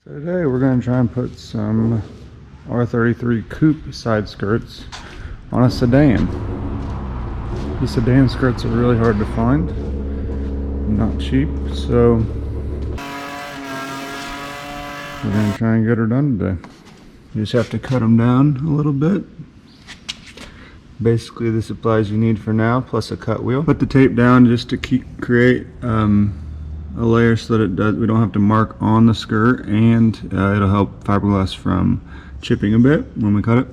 So today we're going to try and put some R33 Coupe side skirts on a sedan. These sedan skirts are really hard to find, not cheap, so we're going to try and get her done today. You just have to cut them down a little bit. Basically the supplies you need for now, plus a cut wheel. Put the tape down just to create a layer so that we don't have to mark on the skirt, and it'll help fiberglass from chipping a bit when we cut it.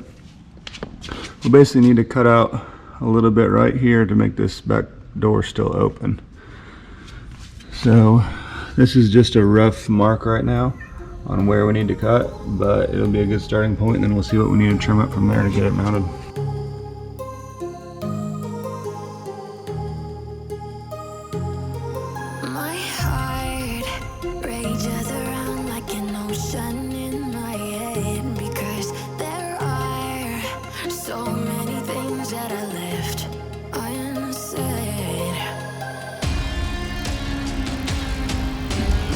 We'll basically need to cut out a little bit right here to make this back door still open. So this is just a rough mark right now on where we need to cut, but it'll be a good starting point, and then we'll see what we need to trim up from there to get it mounted.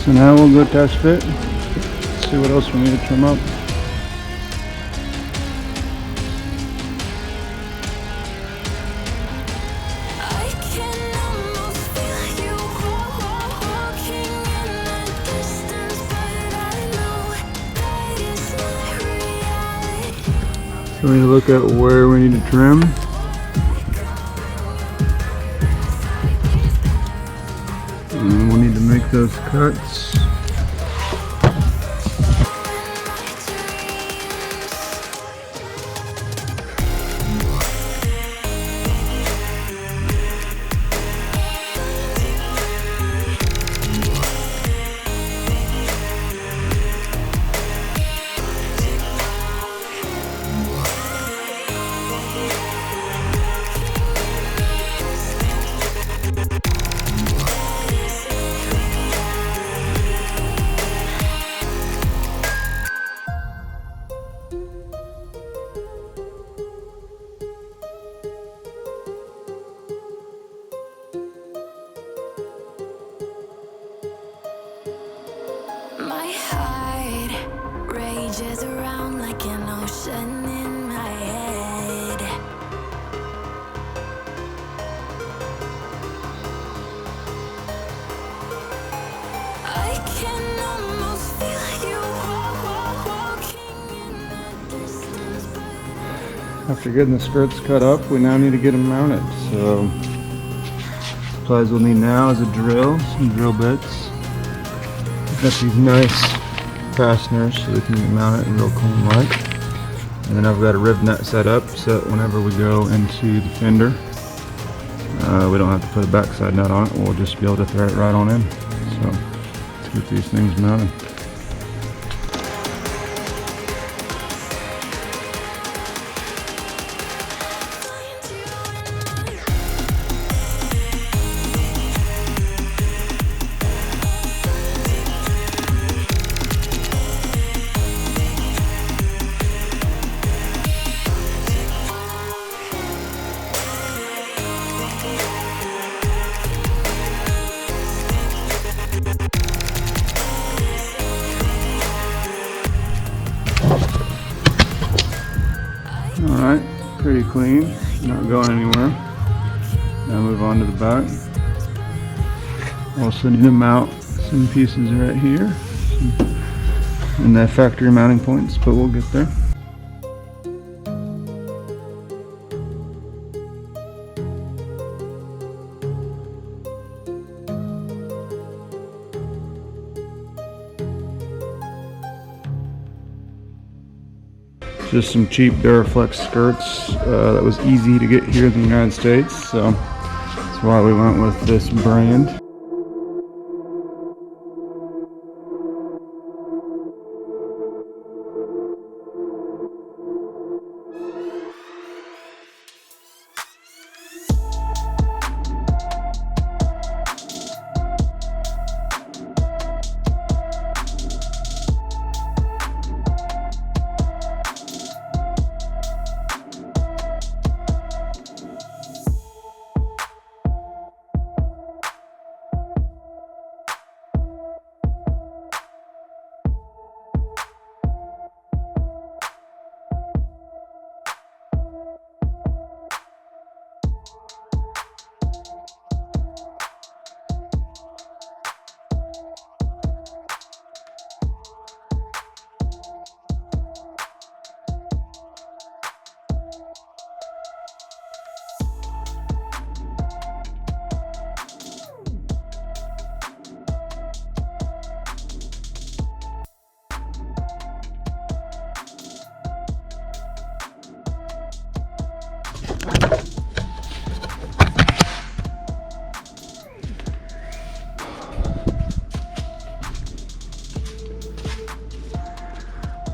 So now we'll go test fit, see what else we need to trim up. So we need to look at where we need to trim. And we'll need to make those cuts. My heart rages around like an ocean in my head. I can almost feel you walking in the distance, but After getting the skirts cut up, we now need to get them mounted. So supplies we'll need now is a drill, some drill bits. Got these nice fasteners so we can mount it real clean like. And then I've got a rib nut set up so that whenever we go into the fender, we don't have to put a backside nut on it. We'll just be able to thread it right on in. So let's get these things mounted. Alright, pretty clean, not going anywhere. Now move on to the back. Also need to mount some pieces right here and the factory mounting points, but we'll get there. Just some cheap Duraflex skirts that was easy to get here in the United States, so that's why we went with this brand.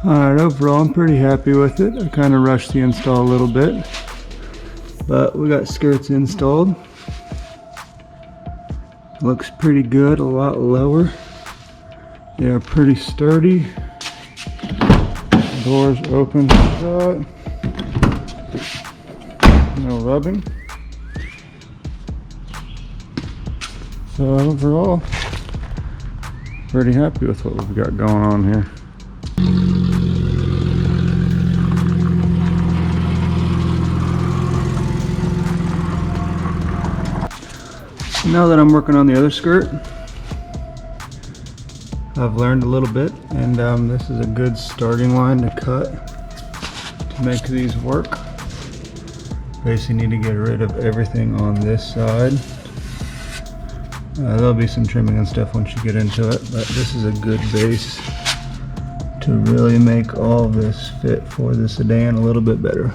Alright, overall I'm pretty happy with it. I kind of rushed the install a little bit, but we got skirts installed. Looks pretty good, a lot lower. They are pretty sturdy. Doors open, shut. No rubbing. So overall, pretty happy with what we've got going on here. Now that I'm working on the other skirt, I've learned a little bit, and this is a good starting line to cut to make these work. Basically need to get rid of everything on this side. There'll be some trimming and stuff once you get into it, but this is a good base to really make all this fit for the sedan a little bit better.